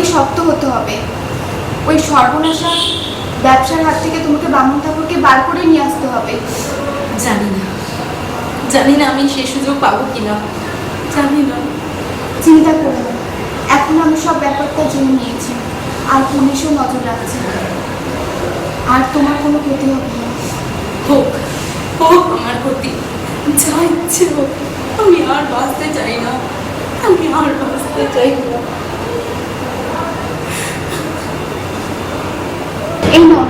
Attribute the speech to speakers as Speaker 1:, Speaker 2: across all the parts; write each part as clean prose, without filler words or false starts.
Speaker 1: তোমাকে শক্ত হতে হবে। ওই সর্বনাশা ব্যবসার হাত থেকে তোমাকে বামুন ঠাকুরকে বার করে নিয়ে আসতে হবে।
Speaker 2: জানি না আমি সে সুযোগ পাবো কিনা, জানি না।
Speaker 1: চিন্তা করো না, এখন আমি সব ব্যাপারটা জেনে নিয়েছি, আর পুলিশও নজর রাখছে, আর তোমার কোনো ক্ষতি হবে না।
Speaker 2: হোক আমার ক্ষতি, যা ইচ্ছে হোক, আমি আর বাঁচতে চাই না, আমি আর বাঁচতে চাই না।
Speaker 1: এই নাও,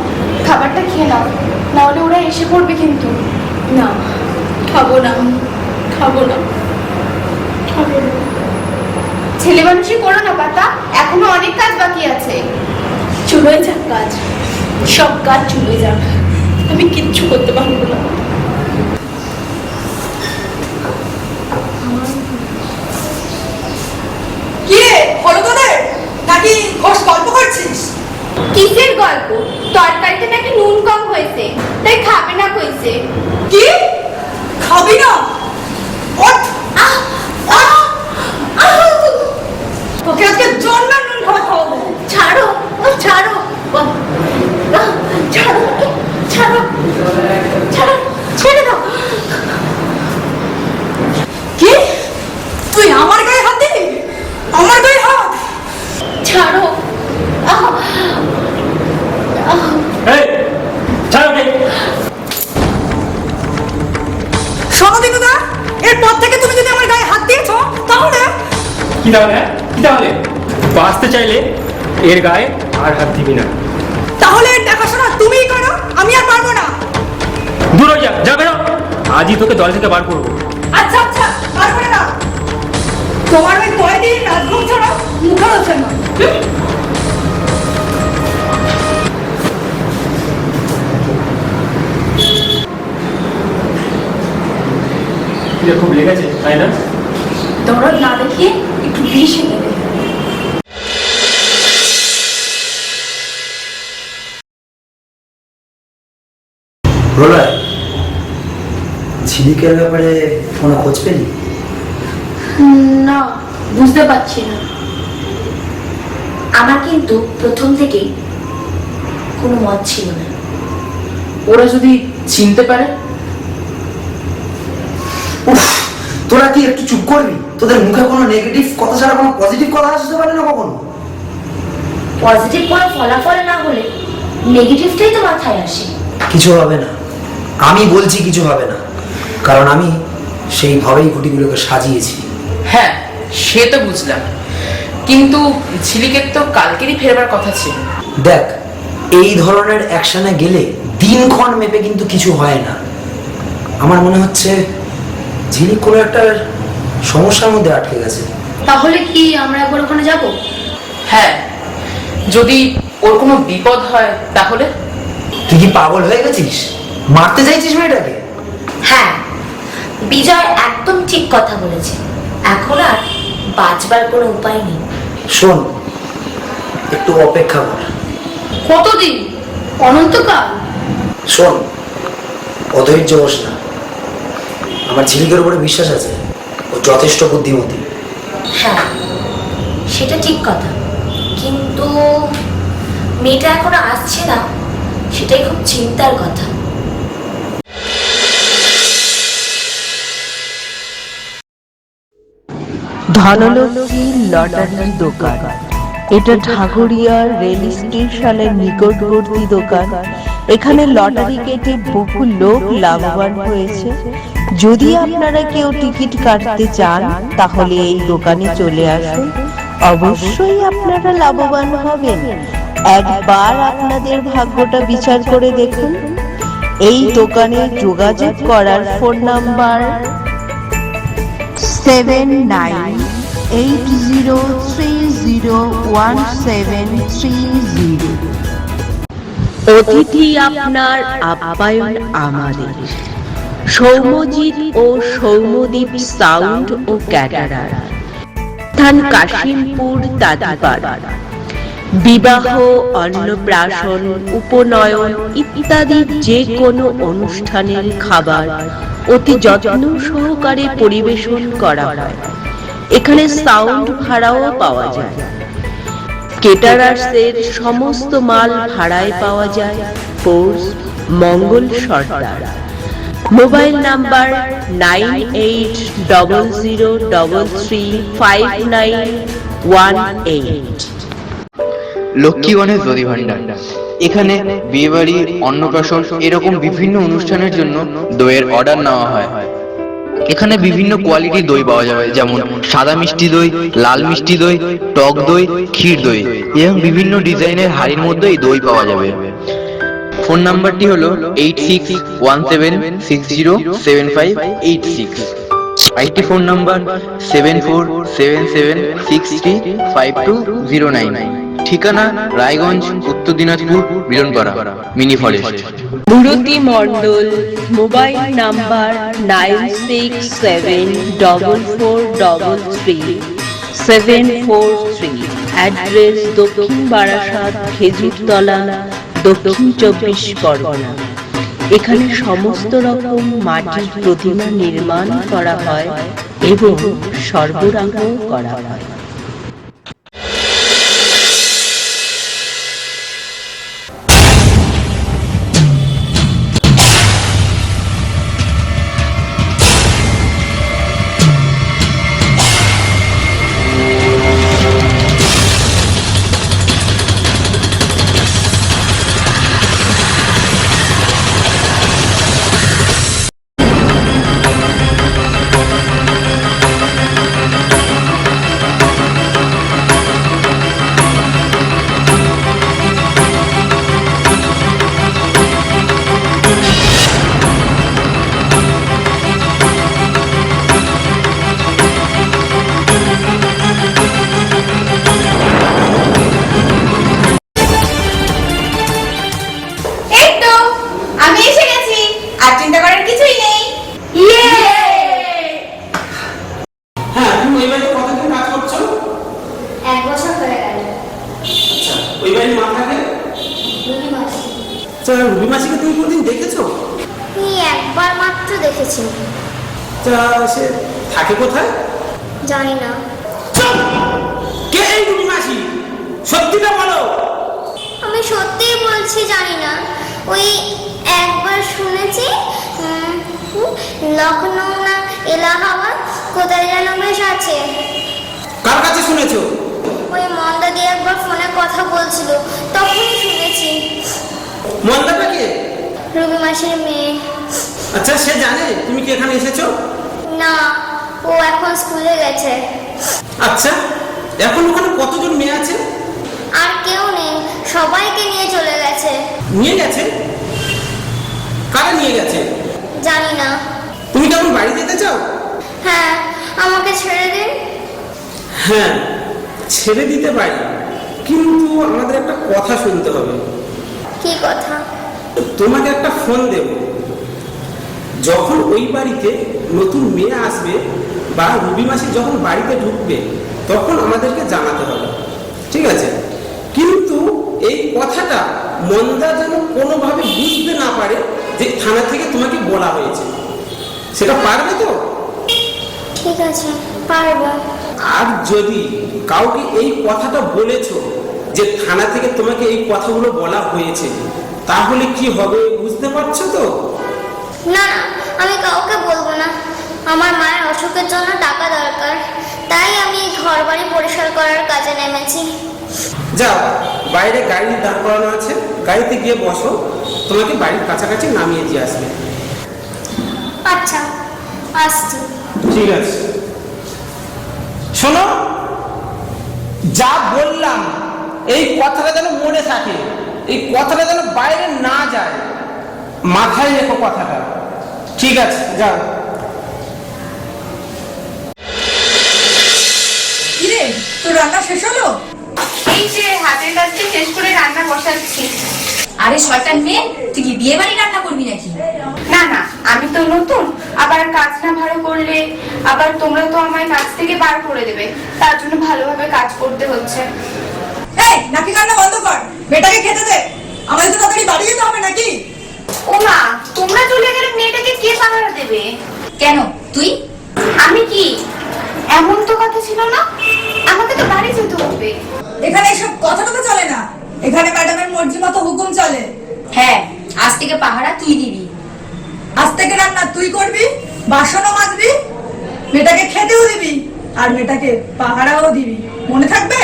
Speaker 1: খাবারটা খেয়ে নাও, নাহলে ওরা এসে পড়বে কিন্তু।
Speaker 2: না, খাবো না।
Speaker 1: ছেলে মানুষই করো না পাতা, এখনো অনেক কাজ বাকি আছে।
Speaker 2: চলে যাক কাজ, সব কাজ চলে যাক, আমি কিচ্ছু করতে পারবো না।
Speaker 3: কি হলো তোদের? নাকি ঘোষ গল্প করছিস?
Speaker 1: কিসের গল্প? তরকারিতে নাকি নুন কম হয়েছে, তাই খাবে না কইছে।
Speaker 3: কি খাবি না? ওঠ! তোকে আজকে জন্মের নুন খাওয়া খাওয়াবো।
Speaker 1: ছাড়ো ছাড়ো ছাড়ো ছাড়ো ছাড়ো, ছেড়ে দাও।
Speaker 3: কি তুই আমার গায়ে হাত দিবি? আমার গায়ে হাত?
Speaker 1: ছাড়ো।
Speaker 3: শোনো দিনুদা, এরপর থেকে তুমি যদি আমার গায়ে হাত দিয়েছো তাহলে
Speaker 4: কি তাহলে বাঁচতে চাইলে এর গায়ে আর হাত দিবি না।
Speaker 3: তাহলে এর দেখাশোনা তুমিই করো, আমি আর পারবো না।
Speaker 4: দূর হয়ে যা বেরো, আজই তোকে দল থেকে বার করবো।
Speaker 3: আচ্ছা পারবে না। তোমার ওই কয়দিন রাজভোগ ছাড়া মুখে হচ্ছে না।
Speaker 4: খুব লেগেছে তাই না?
Speaker 2: দরদ না দেখিয়ে একটু বিষ এনে দে।
Speaker 5: প্রলয়, ঝিলিকের ব্যাপারে কোনো খোঁজ পেলি?
Speaker 6: না, বুঝতে পারছি না। আমার কিন্তু প্রথম থেকেই কোনো মত ছিল না।
Speaker 7: ওরা যদি চিনতে পারে?
Speaker 5: উফ, তোরা কি একটু চুপ করবি? তোদের মুখে কোনো নেগেটিভ কথা ছাড়া কোনো পজিটিভ কথা আসতে পারে না কখনো?
Speaker 6: পজিটিভ কোনো ফলাফল না হলে নেগেটিভটাই তো মাথায় আসে।
Speaker 5: কিছু হবে না, আমি বলছি কিছু হবে না, কারণ আমি সেইভাবেই ঘুটিগুলোকে সাজিয়েছি।
Speaker 7: হ্যাঁ, সে তো বুঝলাম, কিন্তু ঝিলিকের তো কালকেরই ফেরবার কথা ছিল।
Speaker 5: দেখ, এই ধরনের অ্যাকশনে গেলে দিনক্ষণ মেপে কিন্তু কিছু হয় না। আমার মনে হচ্ছে ঝিলিক কোনো একটা সমস্যার মধ্যে আটকে গেছে।
Speaker 6: তাহলে কি আমরা একবার ওখানে যাব?
Speaker 7: হ্যাঁ, যদি ওর কোনো বিপদ হয় তাহলে?
Speaker 5: তুই কি পাগল হয়ে গেছিস? মারতে চাইছিস মেয়েটাকে?
Speaker 6: হ্যাঁ, বিজয় একদম ঠিক কথা বলেছে। এখন আর বাঁচবার কোনো উপায় নেই।
Speaker 5: শোন, একটু অপেক্ষা কর।
Speaker 6: কতদিন? অনন্তকাল?
Speaker 5: শোন, অধৈর্য হোস না। আমার ঝিলিকের উপরে বিশ্বাস আছে, ও যথেষ্ট বুদ্ধিমতী।
Speaker 6: হ্যাঁ, সেটা ঠিক কথা, কিন্তু মেয়েটা এখনো আসছে না, সেটাই খুব চিন্তার কথা।
Speaker 8: ধনলক্ষ্মী লটারি দোকান। এটা ঢাকুরিয়া রেল স্টেশনের নিকটবর্তী দোকান। এখানে লটারি কেটে বহু লোক লাভবান হয়েছে। যদি আপনারা কেউ টিকিট কাটতে চান তাহলে এই দোকানে চলে আসুন, অবশ্যই আপনারা লাভবান হবেন। একবার আপনাদের ভাগ্যটা বিচার করে দেখুন। এই দোকানে যোগাযোগ করার ফোন নাম্বার 7980301730। অতিথি আপনার, আপ্যায়ন আমাদের। সৌম্যজিৎ ও সৌম্যদীপ সাউন্ড ও ক্যাটারার, স্থান কাশিমপুর তাঁতিপাড়া। বিবাহ, অন্নপ্রাশন, উপনয়ন ইত্যাদি যে কোনো অনুষ্ঠানের খাবার অতি যত্ন সহকারে পরিবেশন করা হয়। এখানে সাউন্ড ভাড়াও পাওয়া যায়। কেটারার্সের সমস্ত মাল ভাড়ায় পাওয়া যায় post Mangal Sardar. Mobile number 9800335918।
Speaker 9: Lakshmi Ganesh Dadhi Bhandar. এখানে বিয়েবাড়ি, অন্নপ্রাশন এরকম বিভিন্ন অনুষ্ঠানের জন্য দইয়ের অর্ডার নেওয়া হয়। এখানে বিভিন্ন কোয়ালিটির দই পাওয়া যাবে, যেমন সাদা মিষ্টি দই, লাল মিষ্টি দই, টক দই, ক্ষীর দই এবং বিভিন্ন ডিজাইনের হাড়ির মধ্যে এই দই পাওয়া যাবে। ফোন নাম্বারটি হলো 8617607586। IT phone number 7477635209। ঠিকানা Raiganj, Uttar Dinajpur, Biranpara, mini forest.
Speaker 8: Murti Mondal. Mobile number 9674433743। Address Dakshin Barasat, Khejurtala, দক্ষিণ 24 পরগনা। এখানে সমস্ত রকম মাটির প্রতিমা নির্মাণ করা হয় এবং সরবরাহ করা হয়।
Speaker 5: রুবি মাসিকে তুমি কোনদিন দেখেছো?
Speaker 1: একবার মাত্র দেখেছি।
Speaker 5: সে থাকে কোথায়
Speaker 1: জানি না।
Speaker 5: কে এই রুবি মাসি? সত্যিটা বলো।
Speaker 1: আমি সত্যিই বলছি, জানি না। ওই একবার শুনেছি লখনৌ না এলাহাবাদ কোথায় যেন বেশ আছে।
Speaker 5: কার কাছে শুনেছো?
Speaker 1: ওই মন্দা দিয়ে একবার ফোনে কথা বলছিল, তখনই শুনেছি।
Speaker 5: মন্দাটা কে?
Speaker 1: রুবি মাসির মেয়ে।
Speaker 5: আচ্ছা, সে জানে তুমি কি এখানে এসেছো?
Speaker 1: না, ও এখন স্কুলে গেছে।
Speaker 5: আচ্ছা, এখন ওখানে কতজন মেয়ে আছে?
Speaker 1: আর কেউ নেই, সবাইকে নিয়ে চলে গেছে।
Speaker 5: নিয়ে গেছে? কারা নিয়ে গেছে?
Speaker 1: জানি না।
Speaker 5: তুমি কেমন বাড়ি যেতে চাও?
Speaker 1: হ্যাঁ, আমাকে ছেড়ে দিন।
Speaker 5: হ্যাঁ, ছেড়ে দিতে পারি, কিন্তু আমাদের একটা কথা শুনতে হবে।
Speaker 1: কি কথা?
Speaker 5: তোমাকে একটা ফোন দেব। যখন ওই বাড়িতে নতুন মেয়ে আসবে বা রুবি মাসি যখন বাড়িতে ঢুকবে, তখন আমাদেরকে জানাতে হবে, ঠিক আছে? কিন্তু এই কথাটা মন্দা যেন কোনোভাবে বুঝতে না পারে যে থানা থেকে তোমাকে বলা হয়েছে। সেটা পারবে তো?
Speaker 1: ঠিক আছে, পারবো।
Speaker 5: আর যদি কাউকে এই কথাটা বলেছো যে থানা থেকে তোমাকে এই কথাগুলো বলা হয়েছে, তাহলে কি হবে বুঝতে পারছো তো?
Speaker 1: না না, আমি কাউকে বলবো না। আমার মায়ের অসুখের জন্য টাকা দরকার, তাই আমি ঘর বাড়ি পরিষ্কার করার কাজে নেমেছি।
Speaker 5: যাও, বাইরে গাড়ি দাঁড় করানো আছে, গাড়িতে গিয়ে বসো, তোমাকে বাড়ির কাছাকাছি নামিয়ে দিয়ে আসবে।
Speaker 1: আচ্ছা, আসছি।
Speaker 5: ঠিক আছে। শোনো, যা বললাম এই কথাটা যেন মনে থাকে, এই কথাটা যেন বাইরে না যায়, মাথায় রেখো কথাটা। ঠিক আছে, যাও।
Speaker 3: কিরে, তোর রান্না শেষ হলো?
Speaker 2: এই যে হাতের কাজটা শেষ করে রান্না বসাচ্ছি। আরে শয়তান মেয়ে, তুই কি বিয়ে বাড়ি রান্না করবি নাকি? না না, আমি তো নতুন, আবার কাজ না ভালো করলে আবার তোমরা তো আমায় কাজ থেকে বার করে দেবে, তার জন্য ভালোভাবে কাজ করতে হচ্ছে।
Speaker 3: এই নাকি কান্না বন্ধ কর, মেয়েটাকে খেতে দে। আমাদের তো তাড়াতাড়ি বাড়ি যেতে হবে নাকি?
Speaker 2: ও মা, তোমরা চলে গেলে মেয়েটাকে কে পাহারা দেবে? কেন তুই? আমি কি? এমন তো কথা ছিল না। আমাকে তো বাড়ি যেতে হবে।
Speaker 3: এখানে এসব কথা তো চলে না, এখানে ম্যাডামের মর্জি মতো হুকুম চলে।
Speaker 2: হ্যাঁ, আজ থেকে পাহারা তুই দিবি।
Speaker 3: আজ থেকে রান্না তুই করবি, বাসনও মাজবি, মেয়েটাকে খেতেও দিবি, আর মেয়েটাকে পাহারাও দিবি, মনে থাকবে?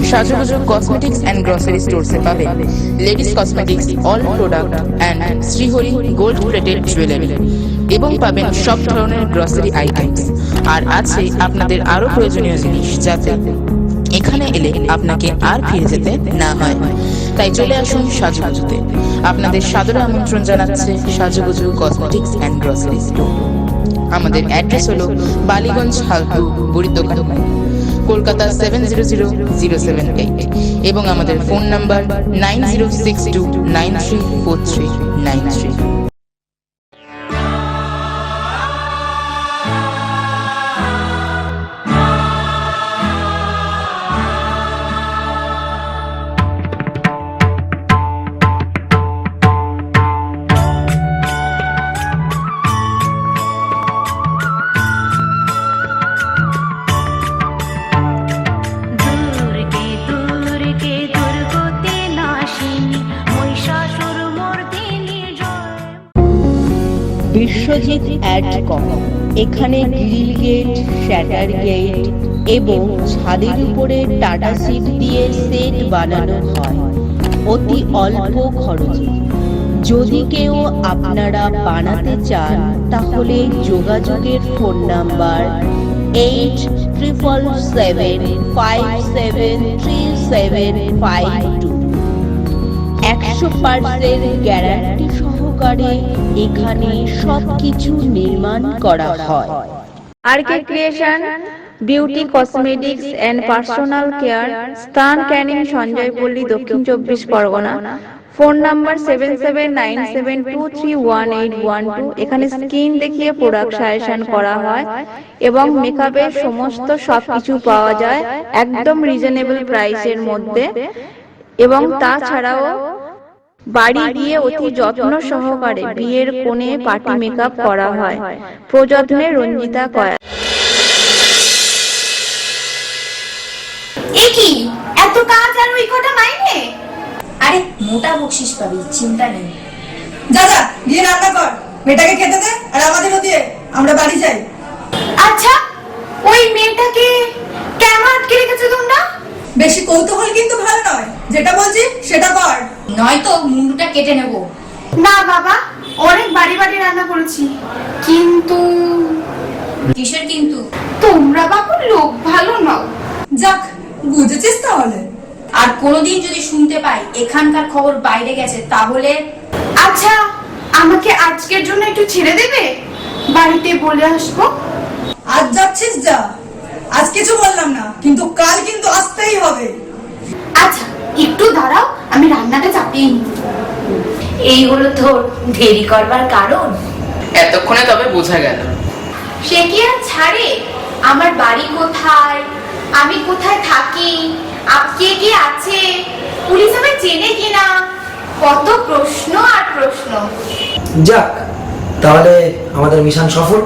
Speaker 7: সাজুগুজু কসমেটিক্স অ্যান্ড গ্রসারি স্টোরসে পাবেন ladies cosmetics, all product and Shrihari gold plated jewellery, এবং পাবেন সব ধরনের গ্রসারি আইটেমস। আর আছে আপনাদের আরো প্রয়োজনীয় জিনিস, যাতে এখানে এলে আপনাকে আর ফিরে যেতে না হয়। তাই চলে আসুন সাজুগুজুতে। আপনাদের সাদরে আমন্ত্রণ জানাচ্ছে সাজুগুজু কসমেটিক্স অ্যান্ড গ্রসারি স্টোর। আমাদের অ্যাড্রেস হলো বালিগঞ্জ হালপুর বুড়ির দোকান, কলকাতা 700078, এবং আমাদের ফোন নাম্বার 9062934393।
Speaker 8: বিশ্বজিৎ অ্যাড কম। এখানে গ্রিল গেট, শ্যাটার গেট এবং ছাদের উপরে টাটা সিট দিয়ে সেট বানানো হয় অতি অল্প খরচে। যদি কেউ আপনারা বানাতে চান তাহলে যোগাযোগের ফোন নাম্বার 8777573752। 100% গ্যারান্টি সহকারে এখানে সবকিছু নির্মাণ করা হয়।
Speaker 10: RK creation, beauty cosmetics and personal care, স্থান ক্যানিং, সঞ্জয়পল্লী, দক্ষিণ 24 পরগনা। Phone number 7797231812। এখানে স্কিন দেখিয়ে প্রোডাক্ট সাজেশন করা হয় এবং মেকআপের সমস্ত সবকিছু পাওয়া যায় একদম রিজনেবল প্রাইসের মধ্যে। এবং তাছাড়াও বাড়ি গিয়ে অতি যত্ন সহকারে বিয়ের কোণে পার্টি মেকআপ করা হয়। প্রযত্নে রঞ্জিতা কয়া।
Speaker 2: এ কি এত কাজ আর ওই কটা মাইনে? আরে মোটা বকশিস পাবি, চিন্তা নেই।
Speaker 3: যা যা গিয়ে রান্না কর, মেয়েটাকে খেতে দে, আর আমাদেরও দিয়ে আমরা বাড়ি যাই।
Speaker 2: আচ্ছা, ওই মেয়েটাকে কেন আটকে রেখেছো তোমরা?
Speaker 3: বেশি কৌতূহল কিন্তু ভালো নয়, যেটা বলছি সেটা কর,
Speaker 2: নয়তো মুন্ডুটা কেটে নেব। না বাবা, অনেক বাড়ি বাড়ি রান্না করেছি, কিন্তু কিসের কিন্তু? তোমরা বাবু লোক ভালো নাও।
Speaker 3: যাক বুঝেছিস তাহলে।
Speaker 2: আর কোনোদিন যদি শুনতে পাই এখানকার খবর বাইরে গেছে তাহলে? আচ্ছা, আমাকে আজকের জন্য একটু ছেড়ে দেবে? বাড়িতে বলে আসবো।
Speaker 3: আজ যাচ্ছিস যা, আজ কিছু বললাম না, কিন্তু কাল কিন্তু আসতেই হবে।
Speaker 2: আচ্ছা একটু দাঁড়াও, আমি রান্নাটা চাপিয়ে নিই।
Speaker 6: এই হলো তোর দেরি করবার কারণ?
Speaker 7: এতক্ষণে তবে বোঝা গেল।
Speaker 2: সে কি আর ছাড়ে? আমার বাড়ি কোথায়, আমি কোথায় থাকি, কে কে আছে, পুলিশ আমায় চেনে কিনা, কত প্রশ্ন আর প্রশ্ন।
Speaker 11: যাক, তাহলে আমাদের মিশন সফল।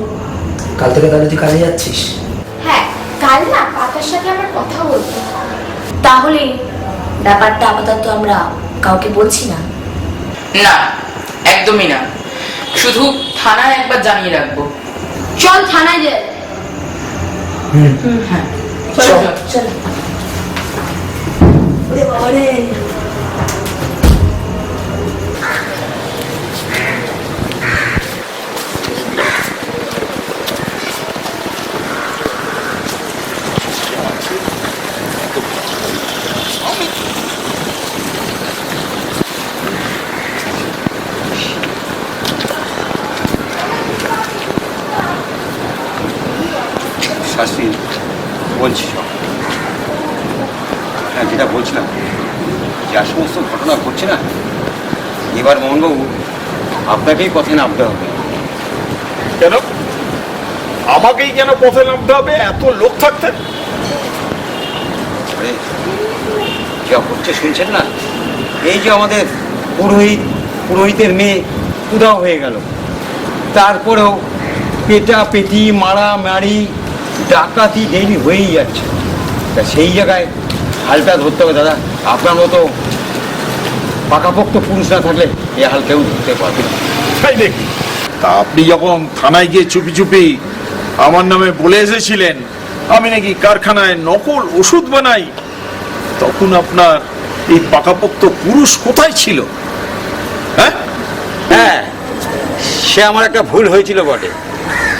Speaker 11: কাল থেকে তাহলে তুই কাজে যাচ্ছিস?
Speaker 2: হ্যাঁ, কাল না পাতার সাথে আমার কথা বলতে।
Speaker 6: তাহলে ব্যাপারটা আপাতত আমরা কাউকে বলছি না।
Speaker 7: না, একদমই না, শুধু থানায় একবার জানিয়ে রাখবো।
Speaker 2: চল থানায় যাই।
Speaker 7: হ্যাঁ
Speaker 6: চলো চলো।
Speaker 3: ওরে বাবা রে,
Speaker 12: শাস্ত্রী বলছি, হ্যাঁ যেটা বলছিলাম, যা সমস্ত ঘটনা ঘটছে না, এবার মোহনবাবু আপনাকেই পথে নামতে হবে।
Speaker 13: কেন আমাকেই কেন পথে নামতে হবে এত লোক থাকতে?
Speaker 12: আরে যা হচ্ছে শুনছেন না, এই যে আমাদের পুরোহিতের মেয়ে উধাও হয়ে গেল, তারপরেও পেটাপেটি মারামারি ডাকাতি ডেইলি হয়েই যাচ্ছে। তা সেই জায়গায় হালটা ধরতে হবে দাদা। আপনার মতো পাকাপোক্ত পুরুষ না থাকলে এ হাল কেউ ধরতে পারবে না।
Speaker 13: তাই দেখি। তা আপনি যখন থানায় গিয়ে চুপি চুপি আমার নামে বলে এসেছিলেন আমি নাকি কারখানায় নকল ওষুধ বানাই, তখন আপনার এই পাকাপোক্ত পুরুষ কোথায় ছিল?
Speaker 12: হ্যাঁ, সে আমার একটা ভুল হয়েছিল বটে,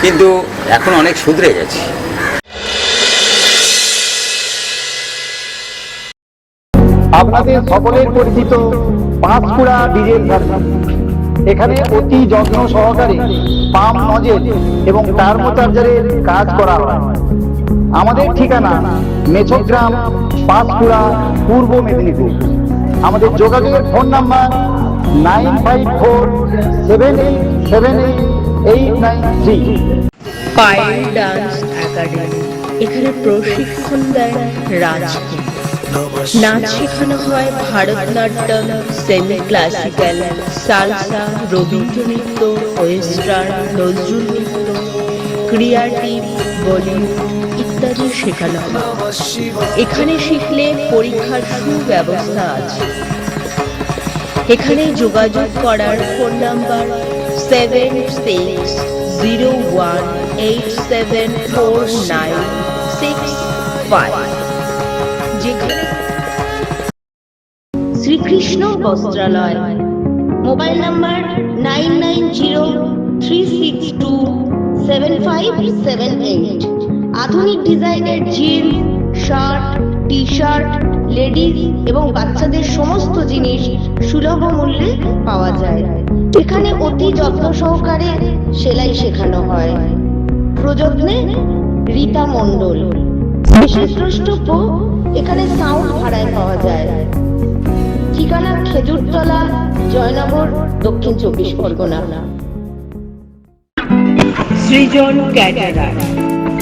Speaker 12: কিন্তু এখন অনেক শুধরে গেছে।
Speaker 14: আপনাদের সকলের পরিচিত পাঁচকুড়া ডিজেল ফ্যাক্টরি। এখানে অতি যত্ন সহকারে পাম্প নজেল এবং টার্বোচার্জারের কাজ করা হয়। আমাদের ঠিকানা মেছগ্রাম, পাঁচকুড়া, পূর্ব মেদিনীপুর। আমাদের যোগাযোগের phone number 9547878893।
Speaker 8: Payel dance academy, এখানে প্রশিক্ষণ দেয় রাজকে। নাচ শেখানো হয় Bharatanatyam, semi classical, salsa, Rabindra নৃত্য, ওয়েস্টার্ন, নজরুল নৃত্য, ক্রিয়েটিভ, বলিউড ইত্যাদি শেখানো হয়। এখানে শিখলে পরীক্ষার সুব্যবস্থা আছে। এখানে যোগাযোগ করার ফোন নাম্বার 7601874965। যেখানে শ্রীকৃষ্ণ বস্ত্রালয়, মোবাইল নাম্বার 9903627578। আধুনিক ডিজাইনের jeans, shirt, T shirt, ladies এবং বাচ্চাদের সমস্ত জিনিস সুলভ মূল্যে পাওয়া যায়। এখানে অতি যত্ন সহকারে সেলাই শেখানো হয়। প্রযত্নে রীতা মণ্ডল। বিশেষ দ্রষ্টব্য, এখানে সাউন্ড ভাড়ায় পাওয়া যায়। ঠিকানা খেজুরতলা, জয়নগর, দক্ষিণ 24 পরগনা। সৃজন ক্যাটারার,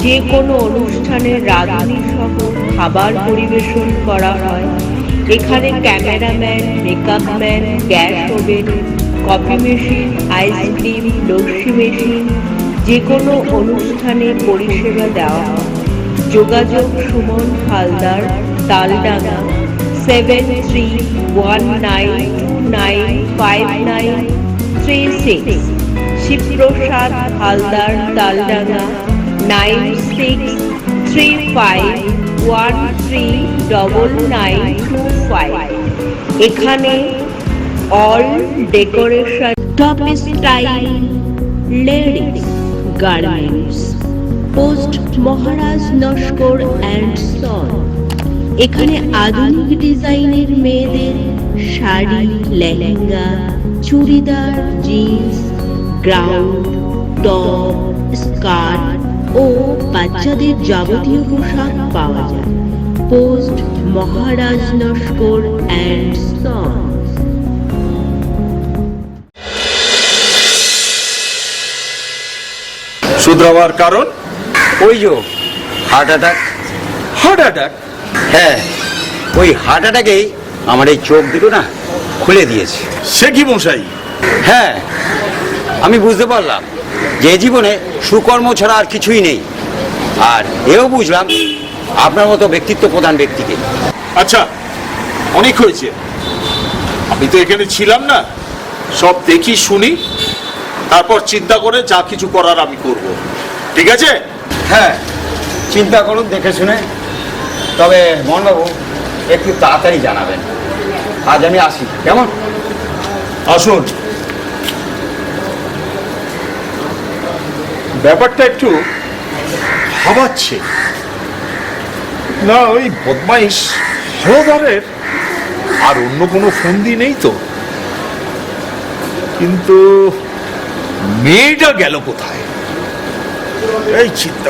Speaker 8: যে কোনো অনুষ্ঠানে রাঁধুনি সহ খাবার পরিবেশন করা হয়। এখানে cameraman, makeup man, gas oven, coffee machine, ice cream, lassi machine, যে কোনো অনুষ্ঠানে পরিষেবা দেওয়া হয়। যোগাযোগ সুমন হালদার, তালডাঙ্গা, 7319295936। শিবপ্রসাদ হালদার, তালডাঙ্গা, 9635139925। এখানে all decoration, top style ladies garments, post Maharaj Naskar and son. এখানে আধুনিক ডিজাইনের মেয়েদের sari, lehenga, churidar, jeans, ground, top, skirt ও বাচ্চাদের যাবতীয় পোশাক পাওয়া যায়। Post Maharaj Naskar and son.
Speaker 13: শুধরাবার কারণ
Speaker 12: ওই যে হার্ট অ্যাটাক।
Speaker 13: Heart attack?
Speaker 12: হ্যাঁ, ওই হার্ট অ্যাটাকেই আমার এই চোখ দুটো না খুলে দিয়েছে।
Speaker 13: সে কি মশাই?
Speaker 12: হ্যাঁ, আমি বুঝতে পারলাম যে জীবনে সুকর্ম ছাড়া আর কিছুই নেই। আর এও বুঝলাম আপনার মতো ব্যক্তিত্ব প্রধান ব্যক্তিকে।
Speaker 13: আচ্ছা, অনেক হয়েছে। আমি তো এখানে ছিলাম না, সব দেখি শুনি, তারপর চিন্তা করে যা কিছু করার আমি করব। ঠিক আছে?
Speaker 12: হ্যাঁ, চিন্তা করুন দেখে শুনে। তবে মোহনবাবু একটু তাড়াতাড়ি জানাবেন। আজ আমি আসি, কেমন?
Speaker 13: আসুন। ব্যাপারটা একটু ভাবাচ্ছে না। ওই বদমাইশ হলদারের আর অন্য কোনো ফন্দি নেই তো, কিন্তু মেয়েটা গেল কোথায় এই চিন্তা